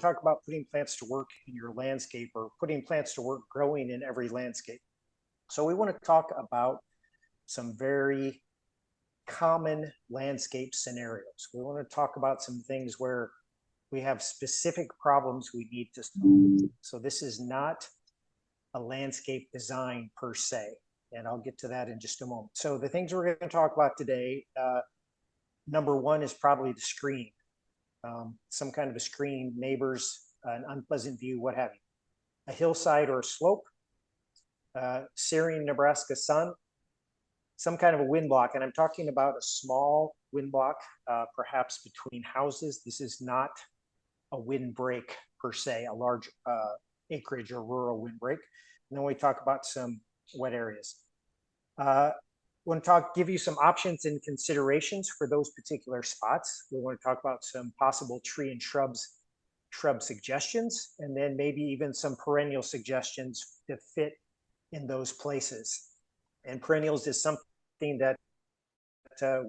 talk about putting plants to work in your landscape, or putting plants to work growing in every landscape. So we want to talk about some very common landscape scenarios. We want to talk about some things where we have specific problems we need to solve. So this is not a landscape design per se, and I'll get to that in just a moment. So the things we're going to talk about today, number one is probably the screen. Some kind of a screen, neighbors, an unpleasant view, what have you. A hillside or a slope, searing Nebraska sun, some kind of a wind block. And I'm talking about a small wind block, perhaps between houses. This is not a windbreak per se, a large acreage or rural windbreak. And then we talk about some wet areas. Want to give you some options and considerations for those particular spots. We want to talk about some possible tree and shrub suggestions, and then maybe even some perennial suggestions to fit in those places. And perennials is something that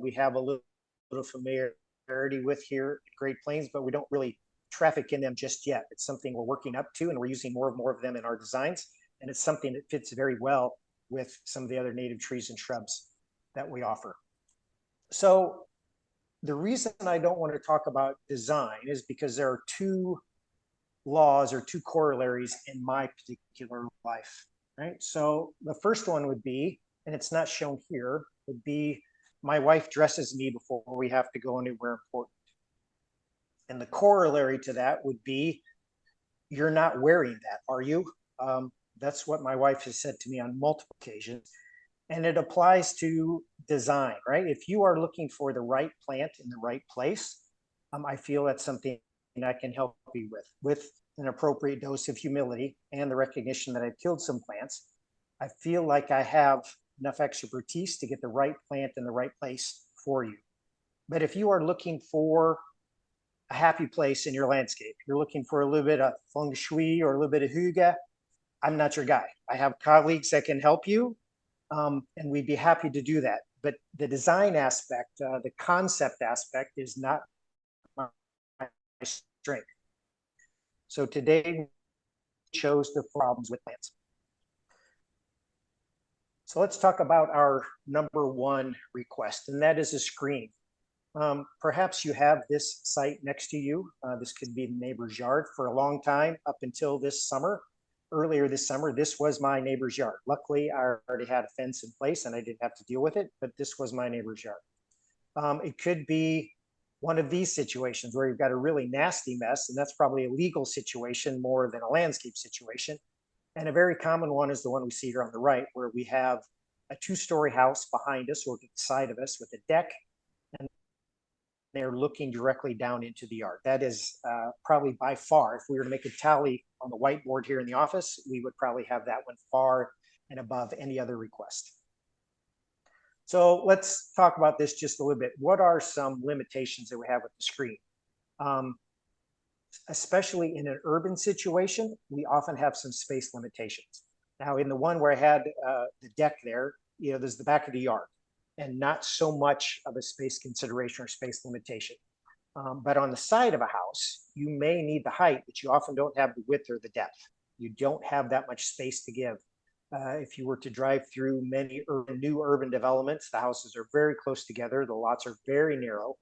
we have a little familiarity with here at Great Plains, but we don't really traffic in them just yet. It's something we're working up to, and we're using more and more of them in our designs. And it's something that fits very well with some of the other native trees and shrubs that we offer. So the reason I don't want to talk about design is because there are two laws or two corollaries in my particular life, right? So the first one would be, and it's not shown here, would be my wife dresses me before we have to go anywhere important. And the corollary to that would be, you're not wearing that, are you? That's what my wife has said to me on multiple occasions. And it applies to design, right? If you are looking for the right plant in the right place, I feel that's something I can help you with an appropriate dose of humility and the recognition that I've killed some plants. I feel like I have enough expertise to get the right plant in the right place for you. But if you are looking for a happy place in your landscape, you're looking for a little bit of feng shui or a little bit of hygge, I'm not your guy. I have colleagues that can help you, and we'd be happy to do that. But the design aspect, the concept aspect is not my strength. So today we chose the problems with plants. So let's talk about our number one request, and that is a screen. Perhaps you have this site next to you. This could be the neighbor's yard. For a long time, up until this summer, earlier this summer, this was my neighbor's yard. Luckily, I already had a fence in place and I didn't have to deal with it, but this was my neighbor's yard. It could be one of these situations where you've got a really nasty mess, and that's probably a legal situation more than a landscape situation. And a very common one is the one we see here on the right, where we have a two-story house behind us or to the side of us with a deck, and they're looking directly down into the yard. That is probably by far, if we were to make a tally on the whiteboard here in the office, we would probably have that one far and above any other request. So let's talk about this just a little bit. What are some limitations that we have with the screen? Especially in an urban situation, we often have some space limitations. Now, in the one where I had the deck there, there's the back of the yard, and not so much of a space consideration or space limitation. But on the side of a house, you may need the height, but you often don't have the width or the depth. You don't have that much space to give. If you were to drive through many new urban developments, the houses are very close together, the lots are very narrow,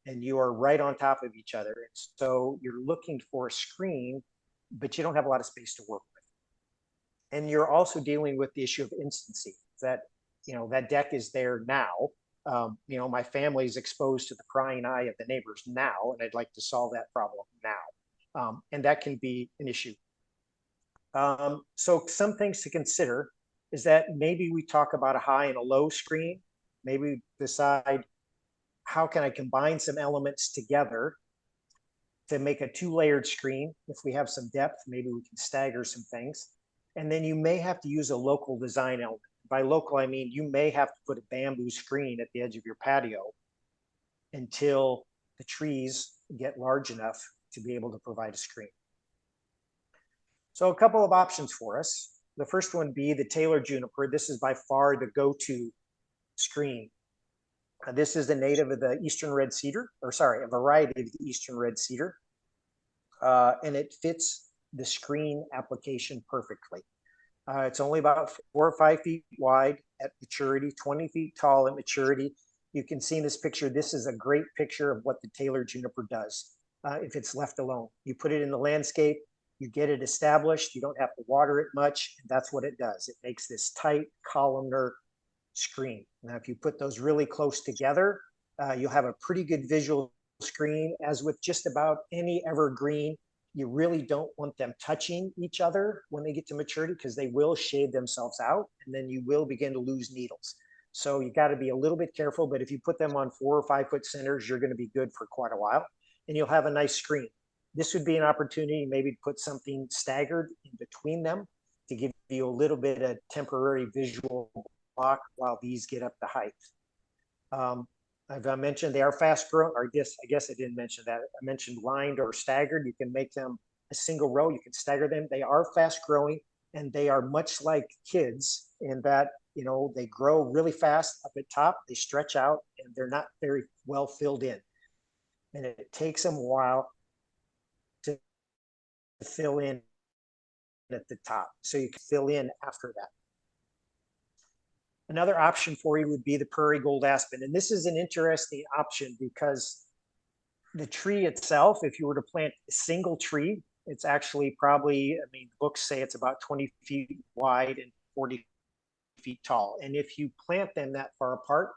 and you are right on top of each other. So you're looking for a screen, but you don't have a lot of space to work with. And you're also dealing with the issue of instancy, that that deck is there now. My family is exposed to the prying eye of the neighbors now, and I'd like to solve that problem now. And that can be an issue. So some things to consider is that maybe we talk about a high and a low screen. Maybe we decide, how can I combine some elements together to make a two-layered screen? If we have some depth, maybe we can stagger some things. And then you may have to use a local design element. By local, I mean you may have to put a bamboo screen at the edge of your patio until the trees get large enough to be able to provide a screen. So a couple of options for us. The first one would be the Taylor juniper. This is by far the go-to screen. This is a native of the eastern red cedar, or sorry, a variety of the eastern red cedar. and it fits the screen application perfectly. It's only about 4 or 5 feet wide at maturity, 20 feet tall at maturity. You can see in this picture, this is a great picture of what the Taylor juniper does if it's left alone. You put it in the landscape, you get it established, you don't have to water it much, and that's what it does. It makes this tight columnar screen. Now, if you put those really close together, you'll have a pretty good visual screen. As with just about any evergreen, you really don't want them touching each other when they get to maturity because they will shade themselves out and then you will begin to lose needles. So you got to be a little bit careful, but if you put them on 4 or 5 foot centers, you're going to be good for quite a while and you'll have a nice screen. This would be an opportunity maybe to put something staggered in between them to give you a little bit of temporary visual block while these get up to height. I've mentioned they are fast growing, or I guess I didn't mention that. I mentioned lined or staggered. You can make them a single row. You can stagger them. They are fast growing and they are much like kids in that, you know, they grow really fast up at top. They stretch out and they're not very well filled in. And it takes them a while to fill in at the top. So you can fill in after that. Another option for you would be the prairie gold aspen. And this is an interesting option because the tree itself, if you were to plant a single tree, it's actually probably, I mean, books say it's about 20 feet wide and 40 feet tall. And if you plant them that far apart,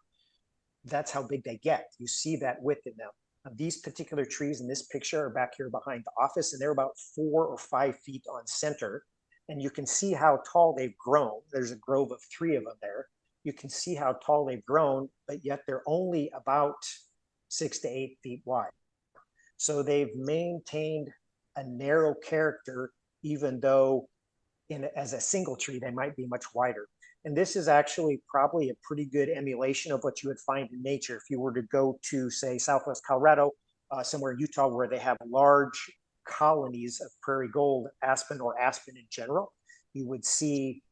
that's how big they get. You see that width in them. Now, these particular trees in this picture are back here behind the office, and they're about 4 or 5 feet on center. And you can see how tall they've grown. There's a grove of 3 of them there. You can see how tall they've grown, but yet they're only about 6 to 8 feet wide. So they've maintained a narrow character, even though as a single tree, they might be much wider. And this is actually probably a pretty good emulation of what you would find in nature. If you were to go to, say, Southwest Colorado, somewhere in Utah, where they have large colonies of prairie gold aspen or aspen in general, you would see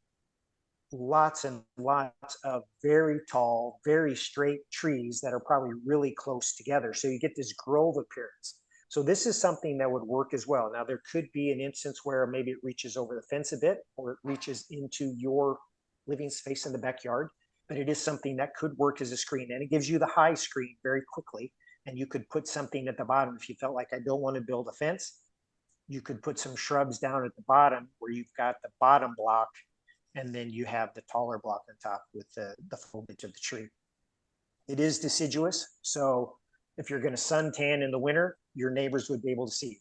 lots and lots of very tall, very straight trees that are probably really close together. So you get this grove appearance. So this is something that would work as well. Now there could be an instance where maybe it reaches over the fence a bit or it reaches into your living space in the backyard, but it is something that could work as a screen and it gives you the high screen very quickly. And you could put something at the bottom if you felt like I don't want to build a fence. You could put some shrubs down at the bottom where you've got the bottom block and then you have the taller block on top with the foliage of the tree. It is deciduous, so if you're going to suntan in the winter, your neighbors would be able to see you.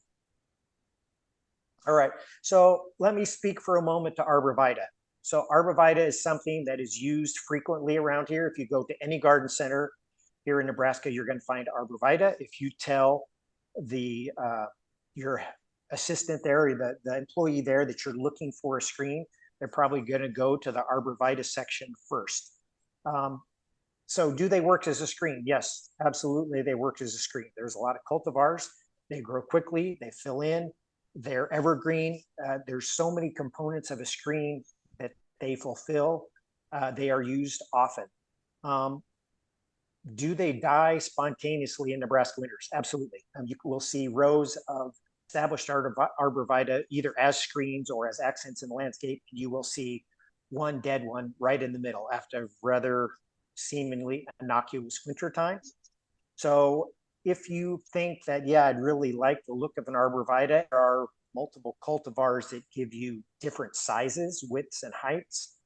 All right, so let me speak for a moment to arborvitae. So arborvitae is something that is used frequently around here. If you go to any garden center here in Nebraska, you're going to find arborvitae. If you tell the your assistant there, or the employee there, that you're looking for a screen, they're probably going to go to the arborvitae section first. So do they work as a screen? Yes, absolutely. They work as a screen. There's a lot of cultivars. They grow quickly. They fill in. They're evergreen. There's so many components of a screen that they fulfill. They are used often. Do they die spontaneously in Nebraska winters? Absolutely. You will see rows of established arborvitae either as screens or as accents in the landscape. You will see one dead one right in the middle after rather seemingly innocuous winter time. So if you think that, yeah, I'd really like the look of an arborvitae, there are multiple cultivars that give you different sizes, widths, and heights.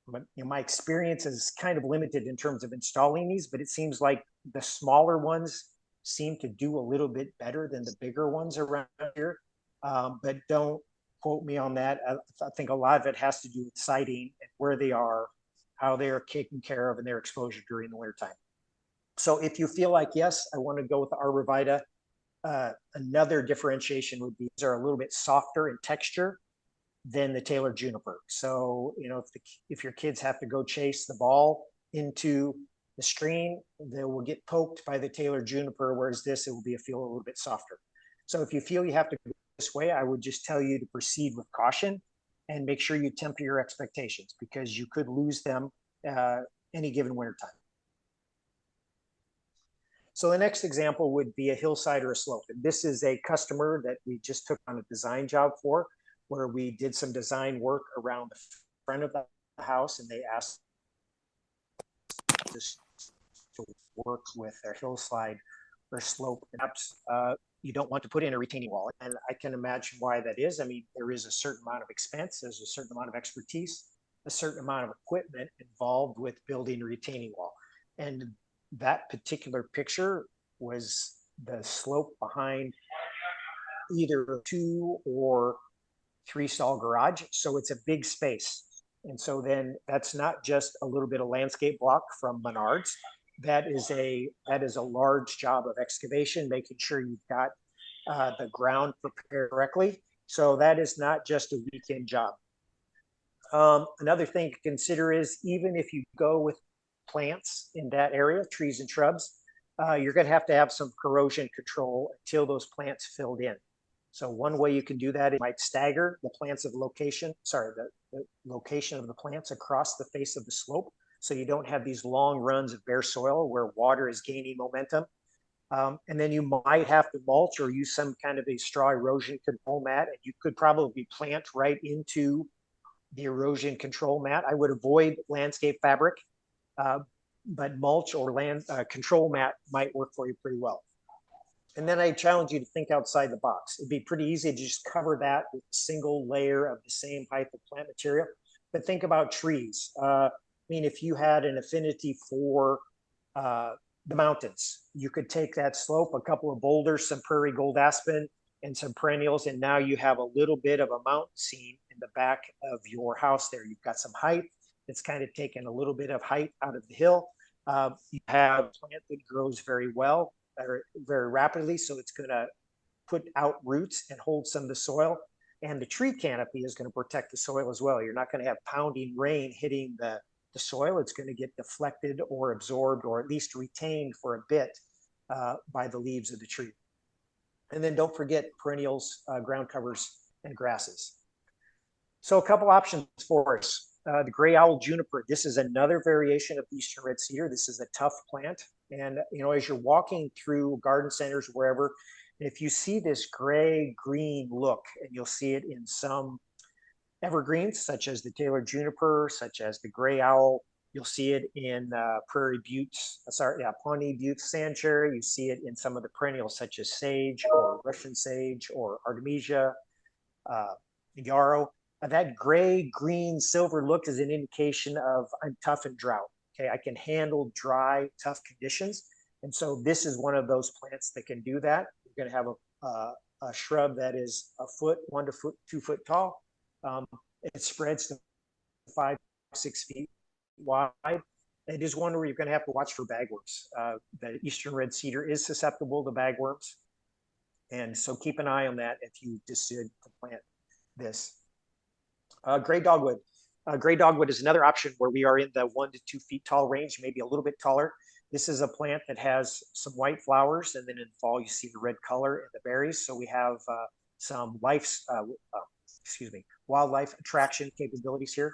But, you know, my experience is kind of limited in terms of installing these, but it seems like the smaller ones seem to do a little bit better than the bigger ones around here. But don't quote me on that. I think a lot of it has to do with siting and where they are, how they are taken care of, and their exposure during the winter time. So if you feel like, yes, I want to go with the arborvitae, another differentiation would be these are a little bit softer in texture than the Taylor juniper. So, you know, if your kids have to go chase the ball into the screen, they will get poked by the Taylor juniper, whereas this, it will feel a little bit softer. So if you feel you have to go this way, I would just tell you to proceed with caution and make sure you temper your expectations because you could lose them any given winter time. So the next example would be a hillside or a slope. And this is a customer that we just took on a design job for, where we did some design work around the front of the house, and they asked us to work with their hillside or slope. Perhaps you don't want to put in a retaining wall. And I can imagine why that is. I mean, there is a certain amount of expense, there's a certain amount of expertise, a certain amount of equipment involved with building a retaining wall. And that particular picture was the slope behind either a 2 or 3 stall garage. So it's a big space. And so then that's not just a little bit of landscape block from Menards. That is a large job of excavation, making sure you've got the ground prepared correctly. So that is not just a weekend job. Another thing to consider is even if you go with plants in that area, trees and shrubs, you're going to have some corrosion control until those plants filled in. So one way you can do that, it might stagger the plants of location, the location of the plants across the face of the slope. So you don't have these long runs of bare soil where water is gaining momentum. And then you might have to mulch or use some kind of a straw erosion control mat. And you could probably plant right into the erosion control mat. I would avoid landscape fabric, but mulch or control mat might work for you pretty well. And then I challenge you to think outside the box. It'd be pretty easy to just cover that with a single layer of the same type of plant material. But think about trees. I mean, if you had an affinity for the mountains, you could take that slope, a couple of boulders, some prairie gold aspen, and some perennials, and now you have a little bit of a mountain scene in the back of your house there. You've got some height. It's kind of taken a little bit of height out of the hill. You have a plant that grows very well, very rapidly, so it's going to put out roots and hold some of the soil. And the tree canopy is going to protect the soil as well. You're not going to have pounding rain hitting the soil. It's going to get deflected or absorbed or at least retained for a bit by the leaves of the tree. And then don't forget perennials, ground covers, and grasses. So a couple options for us. The gray owl juniper. This is another variation of eastern red cedar. This is a tough plant. And, you know, as you're walking through garden centers, wherever, if you see this gray-green look, and you'll see it in some evergreens, such as the Taylor juniper, such as the gray owl, you'll see it in Pawnee butte sand cherry. You see it in some of the perennials, such as sage or Russian sage or artemisia, yarrow. That gray, green, silver look is an indication of I'm tough in drought. Okay, I can handle dry, tough conditions. And so this is one of those plants that can do that. You're going to have a shrub that is a foot, 1 to 2 foot tall. It spreads to 5, 6 feet wide. It is one where you're going to have to watch for bagworms. The eastern red cedar is susceptible to bagworms. And so keep an eye on that if you decide to plant this. Gray dogwood. Gray dogwood is another option where we are in the 1 to 2 feet tall range, maybe a little bit taller. This is a plant that has some white flowers, and then in fall you see the red color in the berries. So we have some wildlife attraction capabilities here.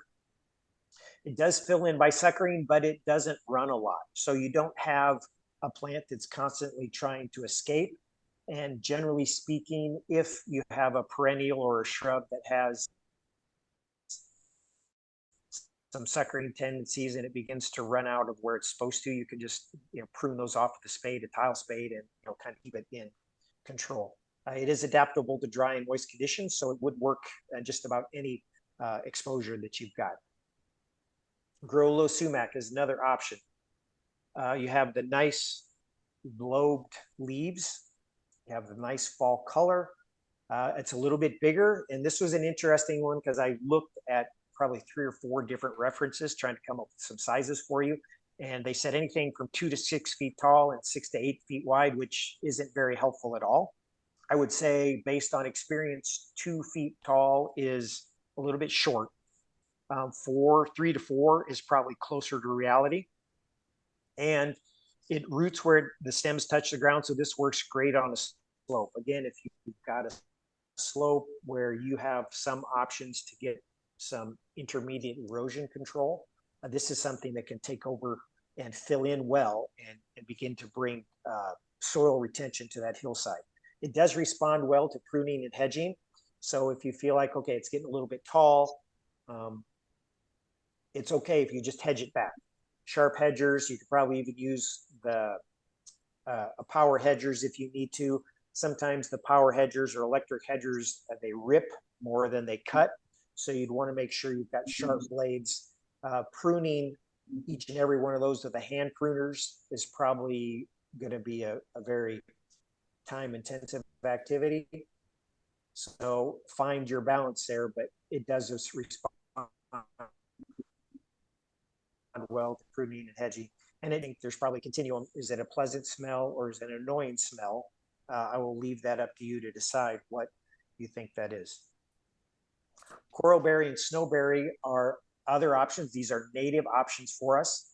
It does fill in by suckering, but it doesn't run a lot. So you don't have a plant that's constantly trying to escape. And generally speaking, if you have a perennial or a shrub that has some suckering tendencies and it begins to run out of where it's supposed to, you can just prune those off with a spade, a tile spade, and kind of keep it in control. It is adaptable to dry and moist conditions, so it would work just about any exposure that you've got. Grollo sumac is another option. You have the nice lobed leaves. You have the nice fall color. It's a little bit bigger, and this was an interesting one because I looked at probably 3 or 4 different references trying to come up with some sizes for you. And they said anything from 2 to 6 feet tall and 6 to 8 feet wide, which isn't very helpful at all. I would say based on experience, 2 feet tall is a little bit short. 3 to 4 is probably closer to reality. And it roots where the stems touch the ground. So this works great on a slope. Again, if you've got a slope where you have some options to get some intermediate erosion control, this is something that can take over and fill in well and begin to bring soil retention to that hillside. It does respond well to pruning and hedging. So if you feel like, okay, it's getting a little bit tall, it's okay if you just hedge it back. Sharp hedgers, you could probably even use the a power hedgers if you need to. Sometimes the power hedgers or electric hedgers, they rip more than they cut. So you'd want to make sure you've got sharp blades. Pruning each and every one of those with the hand pruners is probably going to be a very time intensive activity. So find your balance there, but it does just respond well to pruning and hedging. And I think there's probably a continuum. Is it a pleasant smell or is it an annoying smell? I will leave that up to you to decide what you think that is. Coralberry and snowberry are other options. These are native options for us.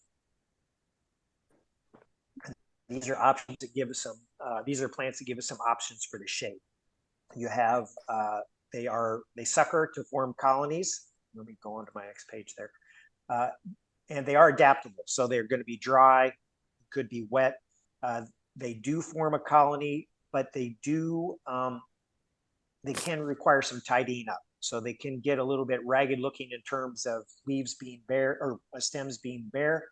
These are options that give us some, these are plants that give us some options for the shade. You have, they sucker to form colonies. Let me go on to my next page there. And they are adaptable. So they're going to be dry, could be wet. They do form a colony, but they can require some tidying up. So they can get a little bit ragged looking in terms of leaves being bare or stems being bare.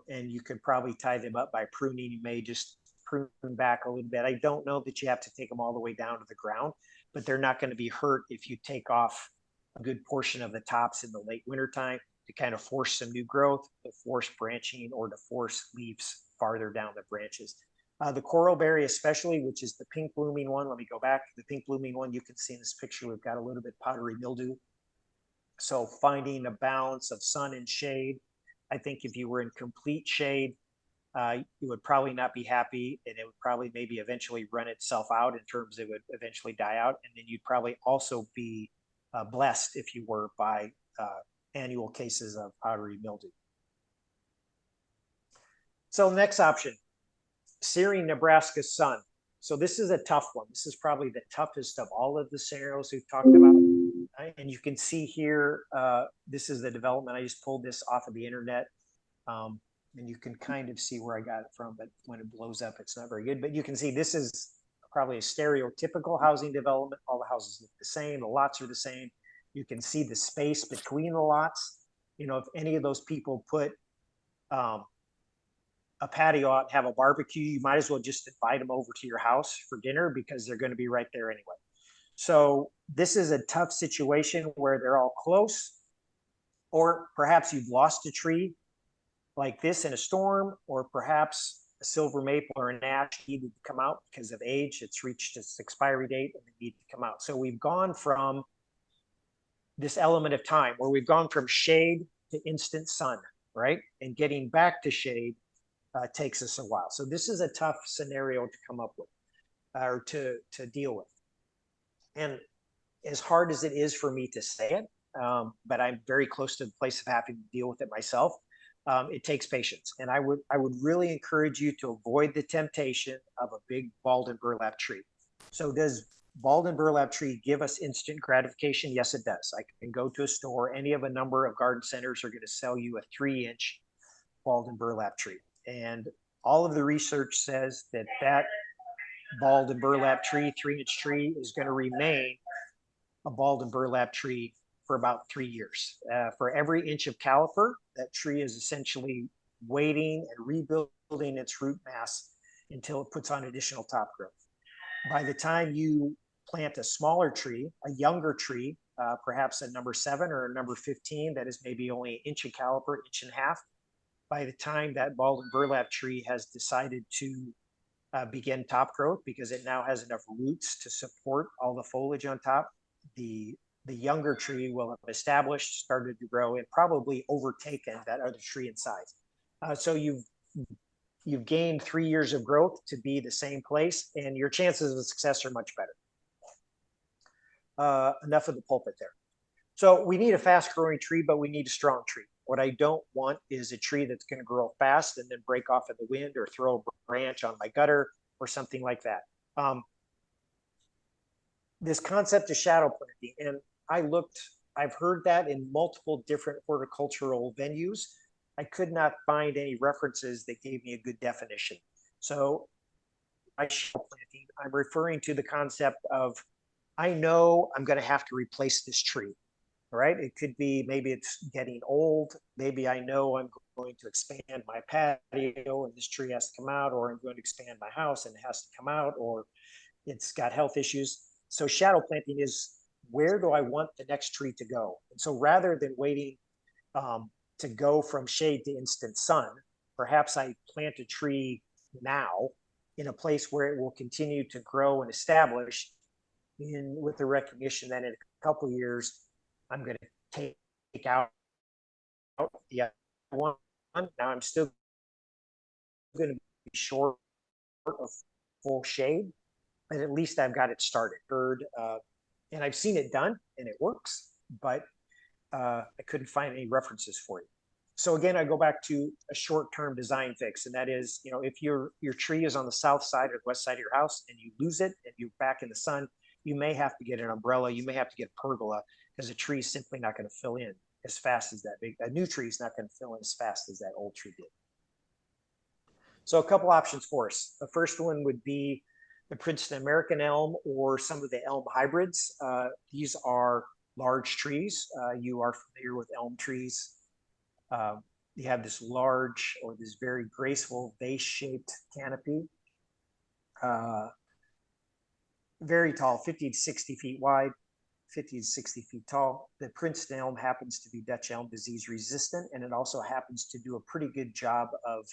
And you could probably tie them up by pruning. You may just prune back a little bit. I don't know that you have to take them all the way down to the ground, but they're not going to be hurt if you take off a good portion of the tops in the late wintertime to kind of force some new growth, to force branching, or to force leaves farther down the branches. The coralberry especially, which is the pink blooming one, let me go back. The pink blooming one, you can see in this picture, we've got a little bit powdery mildew. So finding a balance of sun and shade. I think if you were in complete shade, you would probably not be happy, and it would probably maybe eventually run itself out in terms it would eventually die out. And then you'd probably also be blessed if you were by annual cases of powdery mildew. So next option, searing Nebraska sun. So this is a tough one. This is probably the toughest of all of the scenarios we've talked about. And you can see here, this is the development. I just pulled this off of the internet. And you can kind of see where I got it from, but when it blows up, it's not very good. But you can see this is probably a stereotypical housing development. All the houses look the same. The lots are the same. You can see the space between the lots. You know, if any of those people put a patio out and have a barbecue, you might as well just invite them over to your house for dinner because they're going to be right there anyway. So this is a tough situation where they're all close, or perhaps you've lost a tree like this in a storm, or perhaps a silver maple or an ash needed to come out because of age. It's reached its expiry date and they need to come out. So we've gone from this element of time where we've gone from shade to instant sun, right? And getting back to shade takes us a while. So this is a tough scenario to come up with or to deal with. And as hard as it is for me to say it, but I'm very close to the place of having to deal with it myself. It takes patience. And I would really encourage you to avoid the temptation of a big balled and burlap tree. So does balled and burlap tree give us instant gratification? Yes, it does. I can go to a store. Any of a number of garden centers are going to sell you a 3-inch balled and burlap tree. And all of the research says that that balled and burlap tree, 3-inch tree, is going to remain a balled and burlap tree for about 3 years. For every inch of caliper, that tree is essentially waiting and rebuilding its root mass until it puts on additional top growth. By the time you plant a smaller tree, a younger tree, perhaps a number 7 or a number 15, that is maybe only an inch of caliper, inch and a half. By the time that balled and burlap tree has decided to begin top growth, because it now has enough roots to support all the foliage on top, the younger tree will have established, started to grow, and probably overtaken that other tree in size. So you've gained 3 years of growth to be the same place, and your chances of success are much better. Enough of the pulpit there. So we need a fast growing tree, but we need a strong tree. What I don't want is a tree that's going to grow fast and then break off in the wind or throw a branch on my gutter or something like that. This concept of shadow planting, and I've heard that in multiple different horticultural venues. I could not find any references that gave me a good definition. So by shallow planting, I'm referring to the concept of, I know I'm going to have to replace this tree, right? It could be, maybe it's getting old. Maybe I know I'm going to expand my patio and this tree has to come out, or I'm going to expand my house and it has to come out, or it's got health issues. So shadow planting is, where do I want the next tree to go? And so rather than waiting to go from shade to instant sun, perhaps I plant a tree now in a place where it will continue to grow and establish, in with the recognition that in a couple of years, I'm going to take out the other one. Now I'm still going to be short of full shade, but at least I've got it started. And I've seen it done and it works, but I couldn't find any references for it. So again, I go back to a short-term design fix, and that is, if your tree is on the south side or west side of your house and you lose it and you're back in the sun, you may have to get an umbrella, you may have to get a pergola, because a tree is simply not going to fill in as fast as that big. A new tree is not going to fill in as fast as that old tree did. So a couple options for us. The first one would be the Princeton American elm or some of the elm hybrids. These are large trees. You are familiar with elm trees. You have this large, or this very graceful vase-shaped canopy. Very tall, 50 to 60 feet wide, 50 to 60 feet tall. The Princeton elm happens to be Dutch elm disease resistant, and it also happens to do a pretty good job of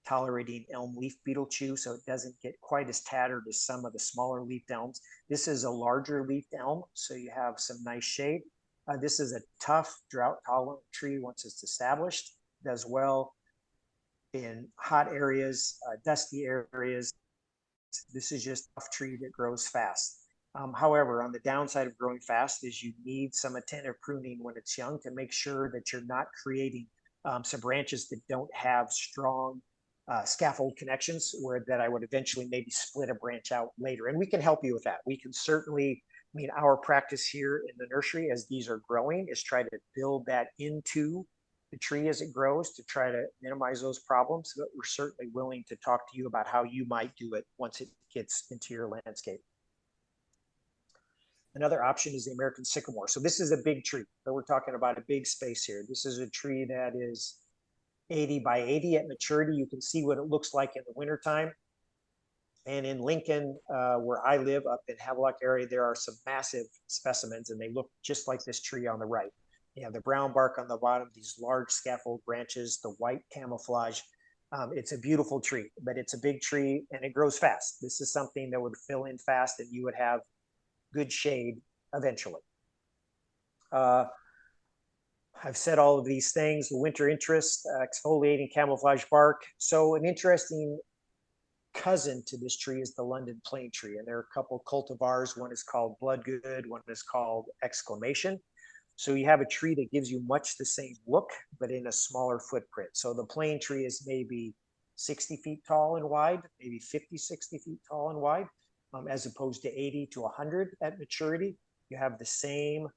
tolerating elm leaf beetle chew, so it doesn't get quite as tattered as some of the smaller leafed elms. This is a larger leafed elm, so you have some nice shade. This is a tough, drought-tolerant tree once it's established. Does well in hot areas, dusty areas. This is just a tough tree that grows fast. However, on the downside of growing fast is you need some attentive pruning when it's young to make sure that you're not creating some branches that don't have strong scaffold connections, where that I would eventually maybe split a branch out later. And we can help you with that. We can certainly, our practice here in the nursery as these are growing is try to build that into the tree as it grows to try to minimize those problems. But we're certainly willing to talk to you about how you might do it once it gets into your landscape. Another option is the American sycamore. So this is a big tree. So we're talking about a big space here. This is a tree that is 80 by 80 at maturity. You can see what it looks like in the wintertime. And in Lincoln, where I live up in Havelock area, there are some massive specimens, and they look just like this tree on the right. You have the brown bark on the bottom, these large scaffold branches, the white camouflage. It's a beautiful tree, but it's a big tree and it grows fast. This is something that would fill in fast and you would have good shade eventually. I've said all of these things, the winter interest, exfoliating camouflage bark. So an interesting cousin to this tree is the London plane tree. And there are a couple cultivars. One is called Bloodgood, one is called Exclamation. So you have a tree that gives you much the same look, but in a smaller footprint. So the plane tree is maybe 60 feet tall and wide, maybe 50, 60 feet tall and wide, as opposed to 80 to 100 at maturity. You have the same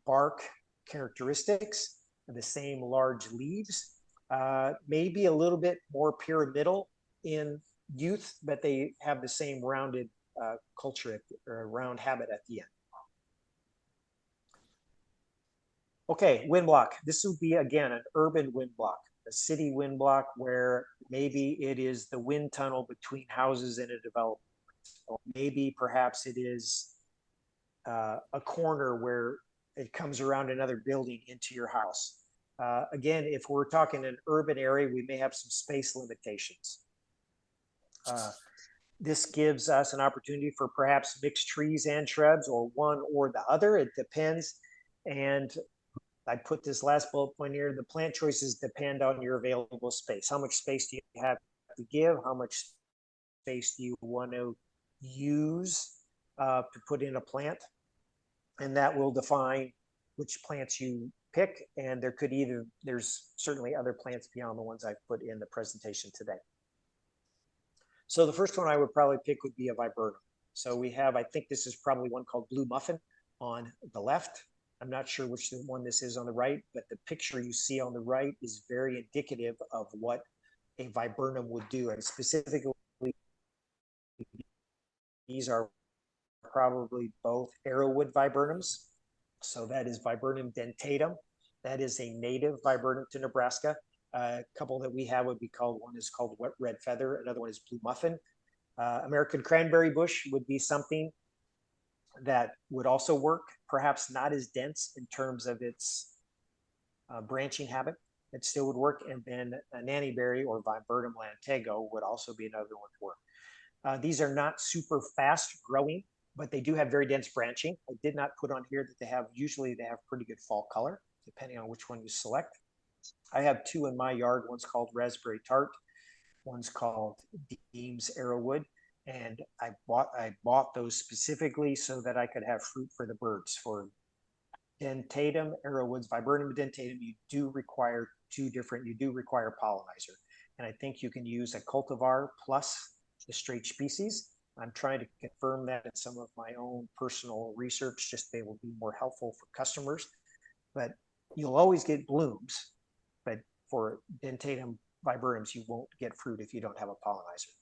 bark characteristics, the same large leaves, maybe a little bit more pyramidal in youth, but they have the same rounded culture or round habit at the end. Okay, wind block. This would be, again, an urban wind block, a city wind block where maybe it is the wind tunnel between houses in a development, or maybe perhaps it is a corner where it comes around another building into your house. Again, if we're talking an urban area, we may have some space limitations. This gives us an opportunity for perhaps mixed trees and shrubs, or one or the other. It depends. And I put this last bullet point here. The plant choices depend on your available space. How much space do you have to give? How much space do you want to use to put in a plant? And that will define which plants you pick. And there's certainly other plants beyond the ones I've put in the presentation today. So the first one I would probably pick would be a viburnum. So we have, I think this is probably one called Blue Muffin on the left. I'm not sure which one this is on the right, but the picture you see on the right is very indicative of what a viburnum would do. And specifically, these are probably both arrowwood viburnums. So that is Viburnum dentatum. That is a native viburnum to Nebraska. A couple that we have would be called, one is called wet red feather, another one is blue muffin. American cranberry bush would be something that would also work, perhaps not as dense in terms of its branching habit. It still would work. And then a nannyberry or Viburnum lantego would also be another one to work. These are not super fast growing, but they do have very dense branching. I did not put on here that they have, usually they have pretty good fall color, depending on which one you select. I have two in my yard. One's called Raspberry Tart. One's called Deems Arrowwood. And I bought those specifically so that I could have fruit for the birds. For dentatum, arrowwoods, viburnum dentatum, you do require pollinizer. And I think you can use a cultivar plus the straight species. I'm trying to confirm that in some of my own personal research, just to be able to be more helpful for customers. But you'll always get blooms, but for dentatum viburnums, you won't get fruit if you don't have a pollinizer.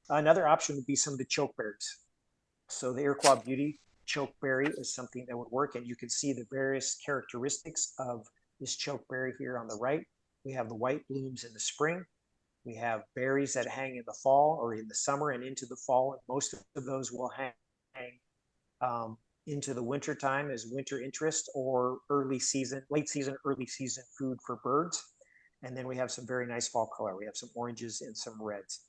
Another option would be some of the chokeberries. So the Iroquois Beauty chokeberry is something that would work, and you can see the various characteristics of this chokeberry here on the right. We have the white blooms in the spring. We have berries that hang in the fall or in the summer and into the fall, and most of those will hang into the winter time as winter interest or late season, early season food for birds. And then we have some very nice fall color. We have some oranges and some reds.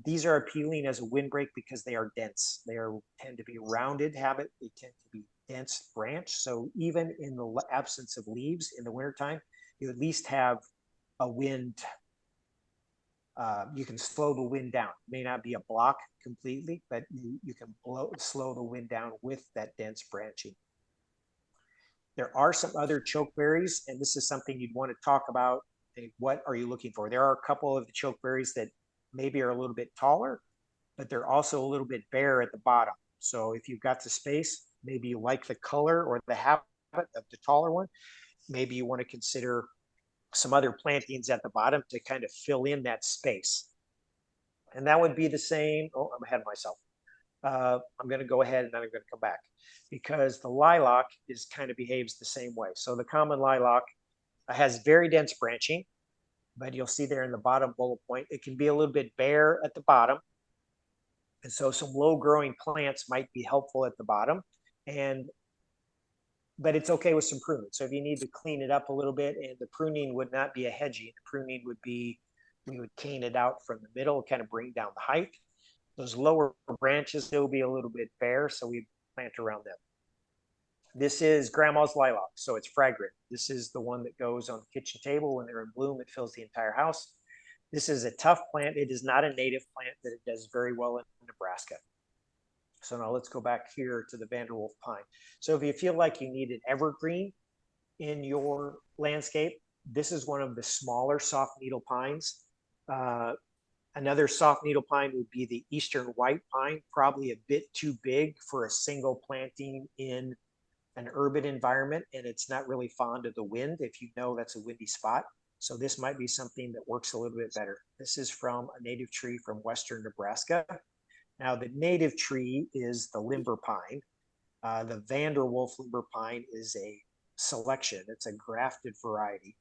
These are appealing as a windbreak because they are dense. They tend to be rounded habit. They tend to be dense branch. So even in the absence of leaves in the wintertime, you at least have a wind. You can slow the wind down. It may not be a block completely, but you can slow the wind down with that dense branching. There are some other chokeberries, and this is something you'd want to talk about. What are you looking for? There are a couple of the chokeberries that maybe are a little bit taller, but they're also a little bit bare at the bottom. So if you've got the space, maybe you like the color or the habit of the taller one, maybe you want to consider some other plantings at the bottom to kind of fill in that space. And that would be the same. Oh, I'm ahead of myself. I'm going to go ahead and then I'm going to come back because the lilac kind of behaves the same way. So the common lilac has very dense branching, but you'll see there in the bottom bullet point, it can be a little bit bare at the bottom. And so some low growing plants might be helpful at the bottom, but it's okay with some pruning. So if you need to clean it up a little bit, and the pruning would not be a hedging, the pruning would be, we would cane it out from the middle, kind of bring down the height. Those lower branches still be a little bit bare, so we plant around them. This is grandma's lilac, so it's fragrant. This is the one that goes on the kitchen table. When they're in bloom, it fills the entire house. This is a tough plant. It is not a native plant, but it does very well in Nebraska. So now let's go back here to the Vanderwolf pine. So if you feel like you need an evergreen in your landscape, this is one of the smaller soft needle pines. Another soft needle pine would be the eastern white pine, probably a bit too big for a single planting in an urban environment, and it's not really fond of the wind if you know that's a windy spot. So this might be something that works a little bit better. This is from a native tree from western Nebraska. Now the native tree is the limber pine. The Vanderwolf limber pine is a selection. It's a grafted variety.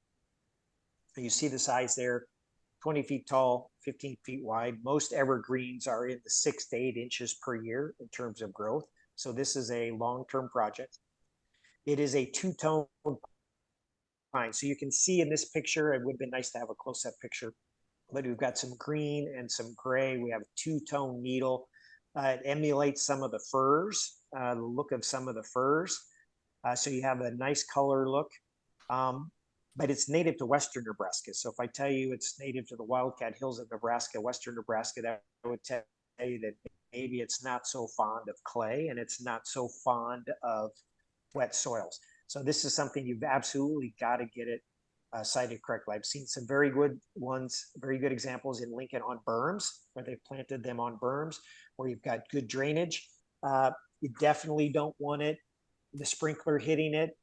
You see the size there, 20 feet tall, 15 feet wide. Most evergreens are in the 6 to 8 inches per year in terms of growth. So this is a long-term project. It is a two-tone pine. So you can see in this picture, it would have been nice to have a close-up picture, but we've got some green and some gray. We have a two-tone needle. It emulates some of the firs, the look of some of the firs. So you have a nice color look, but it's native to western Nebraska. So if I tell you it's native to the Wildcat Hills of Nebraska, western Nebraska, that would tell you that maybe it's not so fond of clay and it's not so fond of wet soils. So this is something you've absolutely got to get it sited correctly. I've seen some very good ones, very good examples in Lincoln on berms, where they've planted them on berms, where you've got good drainage. You definitely don't want it the sprinkler hitting it,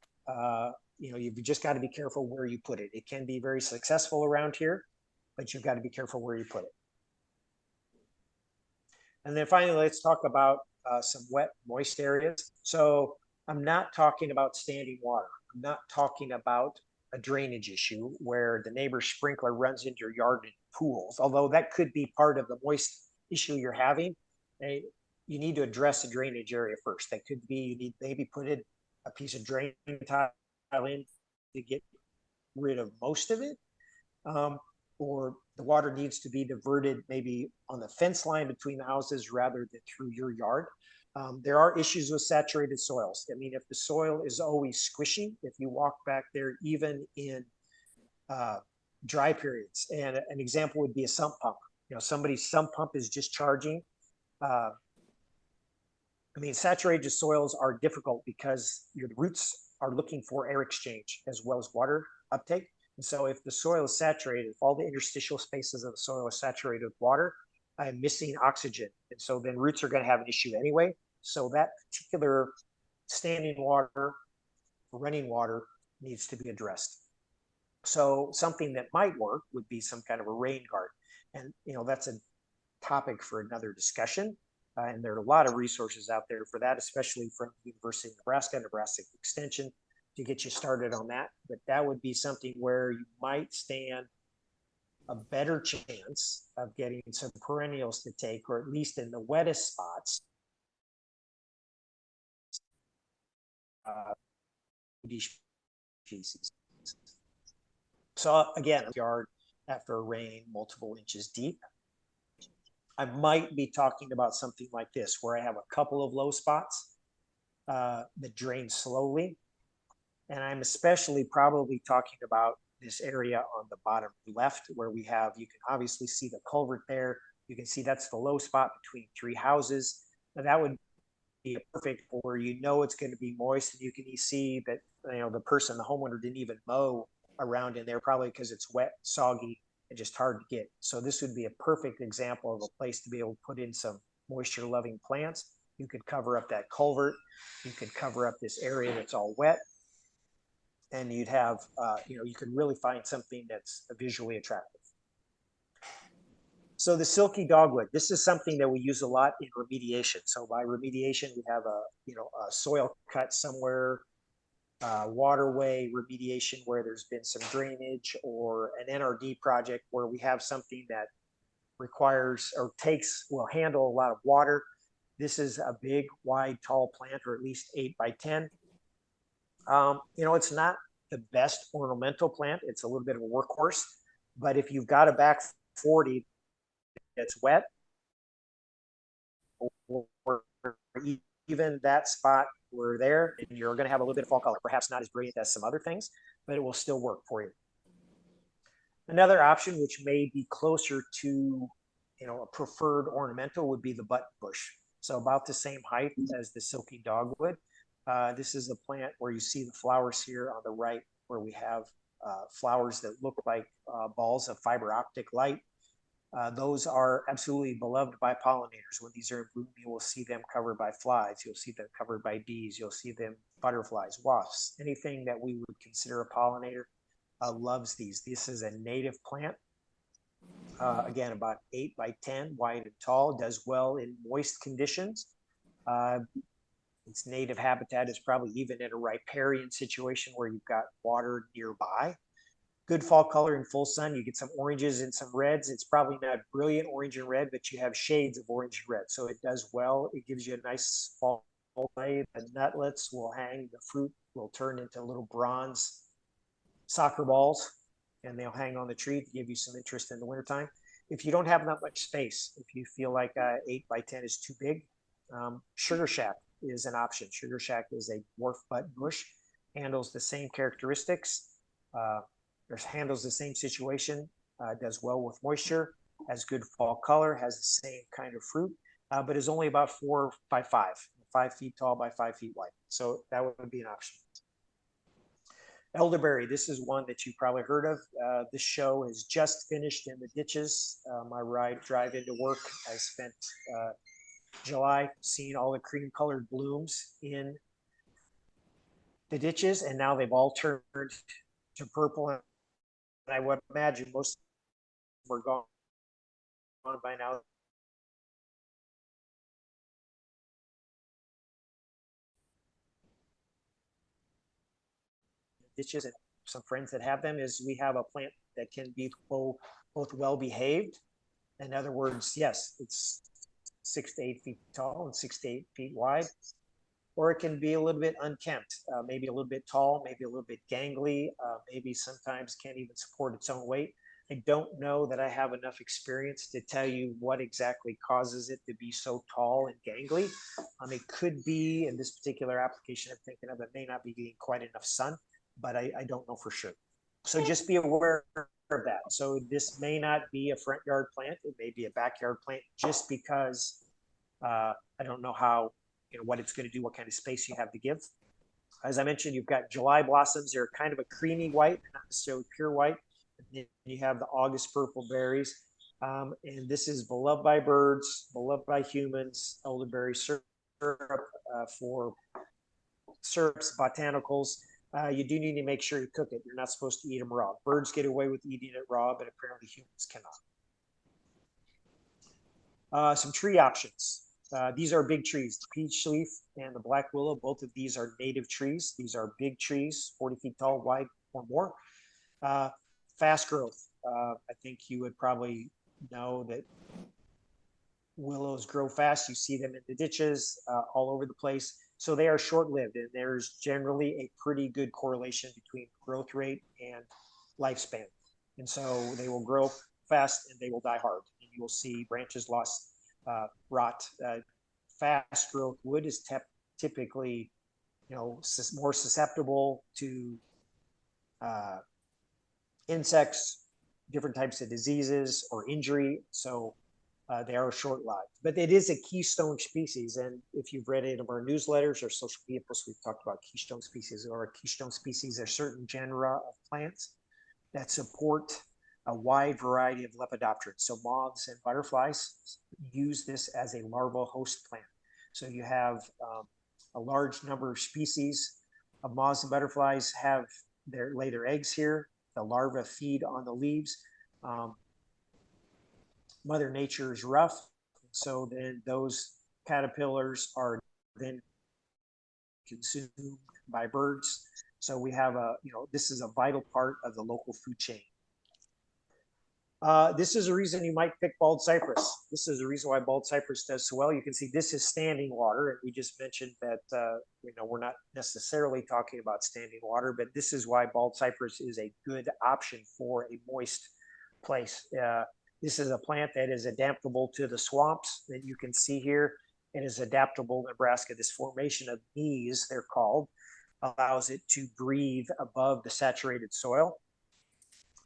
you've just got to be careful where you put it. It can be very successful around here, but you've got to be careful where you put it. And then finally, let's talk about some wet, moist areas. So I'm not talking about standing water. I'm not talking about a drainage issue where the neighbor's sprinkler runs into your yard in pools, although that could be part of the moist issue you're having. You need to address the drainage area first. That could be, you need maybe put in a piece of drain tile in to get rid of most of it. Or the water needs to be diverted maybe on the fence line between the houses rather than through your yard. There are issues with saturated soils. I mean, if the soil is always squishy, if you walk back there, even in dry periods, and an example would be a sump pump. Somebody's sump pump is just charging. Saturated soils are difficult because your roots are looking for air exchange as well as water uptake. And so if the soil is saturated, if all the interstitial spaces of the soil are saturated with water, I'm missing oxygen. And so then roots are going to have an issue anyway. So that particular standing water, running water needs to be addressed. So something that might work would be some kind of a rain garden. And, that's a topic for another discussion. And there are a lot of resources out there for that, especially from the University of Nebraska, Nebraska Extension, to get you started on that. But that would be something where you might stand a better chance of getting some perennials to take, or at least in the wettest spots, species. So again, yard after a rain multiple inches deep, I might be talking about something like this, where I have a couple of low spots that drain slowly. And I'm especially probably talking about this area on the bottom left, where you can obviously see the culvert there. You can see that's the low spot between three houses. Now that would be perfect where it's going to be moist, and you can see that the homeowner didn't even mow around in there, probably because it's wet, soggy, and just hard to get. So this would be a perfect example of a place to be able to put in some moisture loving plants. You could cover up that culvert. You could cover up this area that's all wet. And you'd have, you could really find something that's visually attractive. So the silky dogwood, this is something that we use a lot in remediation. So by remediation, we have a soil cut somewhere, waterway remediation where there's been some drainage, or an NRD project where we have something that requires or will handle a lot of water. This is a big, wide, tall plant, or at least 8 by 10. It's not the best ornamental plant. It's a little bit of a workhorse, but if you've got a back 40 that's wet, or even that spot where there, and you're going to have a little bit of fall color, perhaps not as brilliant as some other things, but it will still work for you. Another option, which may be closer to, a preferred ornamental, would be the button bush. So about the same height as the silky dogwood. This is a plant where you see the flowers here on the right, where we have flowers that look like balls of fiber optic light. Those are absolutely beloved by pollinators. When these are in bloom, you will see them covered by flies. You'll see them covered by bees. You'll see them butterflies, wasps. Anything that we would consider a pollinator loves these. This is a native plant. Again, about 8 by 10, wide and tall, does well in moist conditions. Its native habitat is probably even in a riparian situation where you've got water nearby. Good fall color in full sun. You get some oranges and some reds. It's probably not brilliant orange and red, but you have shades of orange and red. So it does well. It gives you a nice fall play. The nutlets will hang. The fruit will turn into little bronze soccer balls, and they'll hang on the tree to give you some interest in the wintertime. If you don't have that much space, if you feel like 8 by 10 is too big, sugar shack is an option. Sugar shack is a dwarf button bush, handles the same characteristics, handles the same situation, does well with moisture, has good fall color, has the same kind of fruit, but is only about 4 by 5 feet tall by 5 feet wide. So that would be an option. Elderberry, this is one that you probably heard of. This show is just finished in the ditches. My drive into work, I spent July seeing all the cream colored blooms in the ditches, and now they've all turned to purple. And I would imagine most of them are gone by now. Ditches, and some friends that have them, is we have a plant that can be both well behaved. In other words, yes, it's 6 to 8 feet tall and 6 to 8 feet wide, or it can be a little bit unkempt, maybe a little bit tall, maybe a little bit gangly, maybe sometimes can't even support its own weight. I don't know that I have enough experience to tell you what exactly causes it to be so tall and gangly. It could be, in this particular application I'm thinking of, it may not be getting quite enough sun, but I don't know for sure. So just be aware of that. So this may not be a front yard plant. It may be a backyard plant, just because I don't know how, what it's going to do, what kind of space you have to give. As I mentioned, you've got July blossoms. They're kind of a creamy white, not necessarily pure white. And then you have the August purple berries. And this is beloved by birds, beloved by humans, elderberry syrup for syrups, botanicals. You do need to make sure you cook it. You're not supposed to eat them raw. Birds get away with eating it raw, but apparently humans cannot. Some tree options. These are big trees. The peach leaf and the black willow, both of these are native trees. These are big trees, 40 feet tall, wide or more. Fast growth. I think you would probably know that willows grow fast. You see them in the ditches all over the place. So they are short-lived, and there's generally a pretty good correlation between growth rate and lifespan. And so they will grow fast and they will die hard. And you will see branches lost, rot. Fast growth wood is typically, more susceptible to insects, different types of diseases or injury. So they are short-lived, but it is a keystone species. And if you've read any of our newsletters or social media posts, we've talked about keystone species. Or a keystone species are certain genera of plants that support a wide variety of lepidopterids. So moths and butterflies use this as a larval host plant. So you have a large number of species of moths and butterflies lay their eggs here. The larvae feed on the leaves. Mother Nature is rough, so then those caterpillars are then consumed by birds. So we have this is a vital part of the local food chain. This is a reason you might pick bald cypress. This is the reason why bald cypress does so well. You can see this is standing water, and we just mentioned that we're not necessarily talking about standing water, but this is why bald cypress is a good option for a moist place. This is a plant that is adaptable to the swamps that you can see here. It is adaptable in Nebraska. This formation of knees, they're called, allows it to breathe above the saturated soil.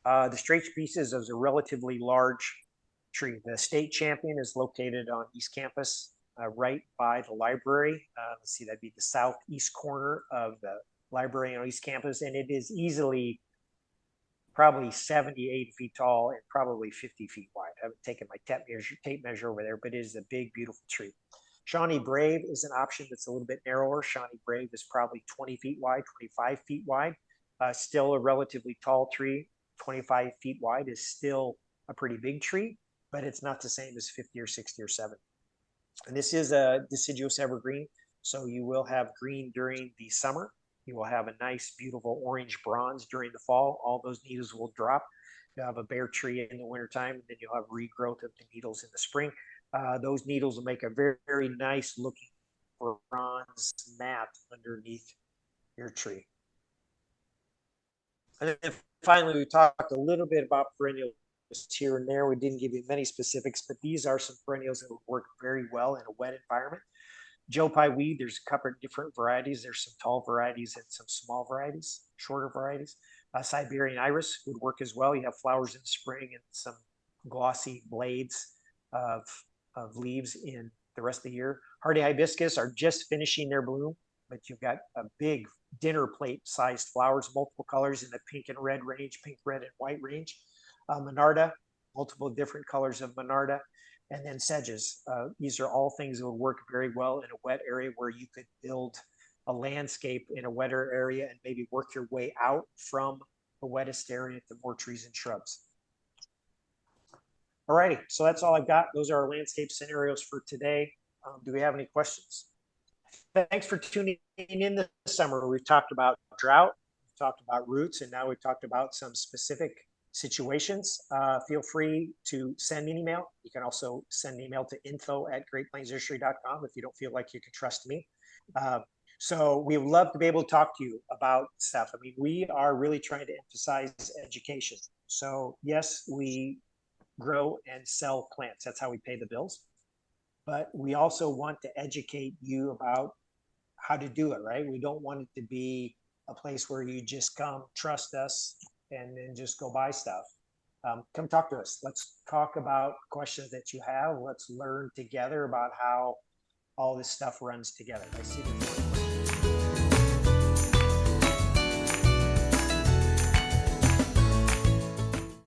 The straight species is a relatively large tree. The state champion is located on East Campus, right by the library. Let's see, that'd be the southeast corner of the library on East Campus, and it is easily probably 78 feet tall and probably 50 feet wide. I haven't taken my tape measure over there, but it is a big, beautiful tree. Shawnee Brave is an option that's a little bit narrower. Shawnee Brave is probably 20 feet wide, 25 feet wide. Still a relatively tall tree. 25 feet wide is still a pretty big tree, but it's not the same as 50 or 60 or 70. And this is a deciduous evergreen, so you will have green during the summer. You will have a nice, beautiful orange bronze during the fall. All those needles will drop. You'll have a bare tree in the wintertime, and then you'll have regrowth of the needles in the spring. Those needles will make a very, very nice looking bronze mat underneath your tree. And then finally, we talked a little bit about perennials here and there. We didn't give you many specifics, but these are some perennials that would work very well in a wet environment. Joe Pye weed, there's a couple of different varieties. There's some tall varieties and some small varieties, shorter varieties. Siberian iris would work as well. You have flowers in the spring and some glossy blades of leaves in the rest of the year. Hardy hibiscus are just finishing their bloom, but you've got a big dinner plate sized flowers, multiple colors in the pink and red range, pink, red, and white range. Monarda, multiple different colors of Monarda. And then sedges. These are all things that would work very well in a wet area where you could build a landscape in a wetter area and maybe work your way out from the wettest area to more trees and shrubs. All righty, so that's all I've got. Those are our landscape scenarios for today. Do we have any questions? Thanks for tuning in this summer. We've talked about drought, we've talked about roots, and now we've talked about some specific situations. Feel free to send an email. You can also send an email to info@greatplainsnursery.com if you don't feel like you can trust me. So we would love to be able to talk to you about stuff. I mean, we are really trying to emphasize education. So yes, we grow and sell plants. That's how we pay the bills. But we also want to educate you about how to do it, right? We don't want it to be a place where you just come, trust us, and then just go buy stuff. Come talk to us. Let's talk about questions that you have. Let's learn together about how all this stuff runs together. I see